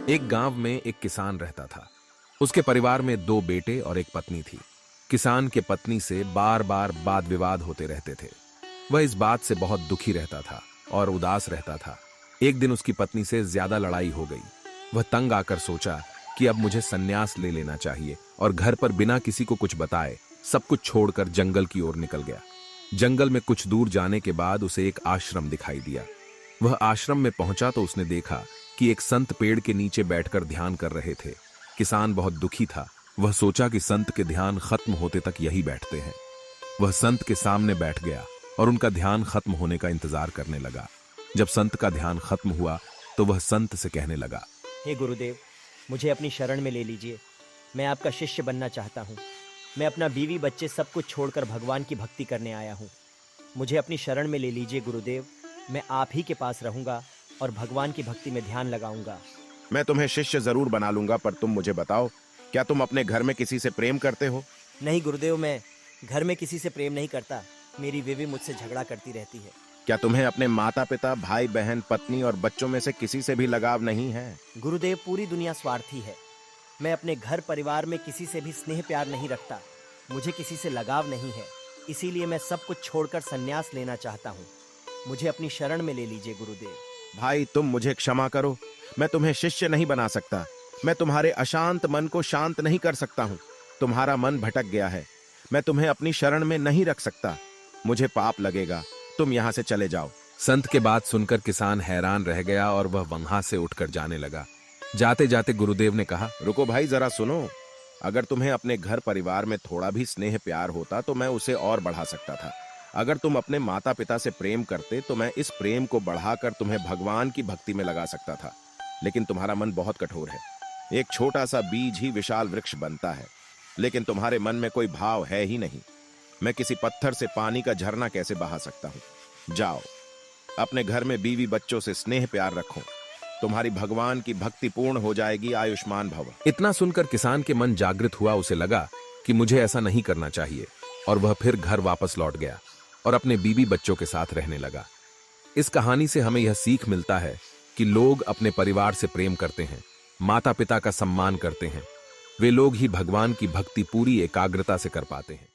एक गांव में एक किसान रहता था। उसके परिवार में दो बेटे और एक पत्नी थी। किसान के पत्नी से बार बार वाद विवाद होते रहते थे। वह इस बात से बहुत दुखी रहता था और उदास रहता था। एक दिन उसकी पत्नी से ज्यादा लड़ाई हो गई। वह तंग आकर सोचा कि अब मुझे संन्यास ले लेना चाहिए और घर पर बिना किसी को कुछ बताए सब कुछ छोड़कर जंगल की ओर निकल गया। जंगल में कुछ दूर जाने के बाद उसे एक आश्रम दिखाई दिया। वह आश्रम में पहुंचा तो उसने देखा कि एक संत पेड़ के नीचे बैठकर ध्यान कर रहे थे। किसान बहुत दुखी था। वह सोचा कि संत के ध्यान खत्म होते तक यही बैठते हैं। वह संत के सामने बैठ गया और उनका ध्यान खत्म होने का इंतजार करने लगा। जब संत का ध्यान खत्म हुआ तो वह संत से कहने लगा, हे गुरुदेव, मुझे अपनी शरण में ले लीजिए। मैं आपका शिष्य बनना चाहता हूँ। मैं अपना बीवी बच्चे सब कुछ छोड़कर भगवान की भक्ति करने आया हूँ। मुझे अपनी शरण में ले लीजिए गुरुदेव। मैं आप ही के पास रहूंगा और भगवान की भक्ति में ध्यान लगाऊंगा। मैं तुम्हें शिष्य जरूर बना लूंगा, पर तुम मुझे बताओ, क्या तुम अपने घर में किसी से प्रेम करते हो? नहीं गुरुदेव, मैं घर में किसी से प्रेम नहीं करता। मेरी बीवी मुझसे झगड़ा करती रहती है। क्या तुम्हें अपने माता पिता, भाई बहन, पत्नी और बच्चों में से किसी से भी लगाव नहीं है? गुरुदेव, पूरी दुनिया स्वार्थी है। मैं अपने घर परिवार में किसी से भी स्नेह प्यार नहीं रखता। मुझे किसी से लगाव नहीं है, इसीलिए मैं सब कुछ छोड़कर संन्यास लेना चाहता हूँ। मुझे अपनी शरण में ले लीजिए गुरुदेव। भाई, तुम मुझे क्षमा करो। मैं तुम्हें शिष्य नहीं बना सकता। मैं तुम्हारे अशांत मन को शांत नहीं कर सकता हूँ। तुम्हारा मन भटक गया है। मैं तुम्हें अपनी शरण में नहीं रख सकता। मुझे पाप लगेगा। तुम यहाँ से चले जाओ। संत के बात सुनकर किसान हैरान रह गया और वह वहां से उठकर जाने लगा। जाते जाते गुरुदेव ने कहा, रुको भाई, जरा सुनो। अगर तुम्हें अपने घर परिवार में थोड़ा भी स्नेह प्यार होता तो मैं उसे और बढ़ा सकता था। अगर तुम अपने माता पिता से प्रेम करते तो मैं इस प्रेम को बढ़ाकर तुम्हें भगवान की भक्ति में लगा सकता था। लेकिन तुम्हारा मन बहुत कठोर है। एक छोटा सा बीज ही विशाल वृक्ष बनता है, लेकिन तुम्हारे मन में कोई भाव है ही नहीं। मैं किसी पत्थर से पानी का झरना कैसे बहा सकता हूँ? जाओ, अपने घर में बीवी बच्चों से स्नेह प्यार रखो। तुम्हारी भगवान की भक्ति पूर्ण हो जाएगी। आयुष्मान भव। इतना सुनकर किसान के मन जागृत हुआ। उसे लगा कि मुझे ऐसा नहीं करना चाहिए और वह फिर घर वापस लौट गया और अपने बीवी बच्चों के साथ रहने लगा। इस कहानी से हमें यह सीख मिलता है कि लोग अपने परिवार से प्रेम करते हैं, माता पिता का सम्मान करते हैं। वे लोग ही भगवान की भक्ति पूरी एकाग्रता से कर पाते हैं।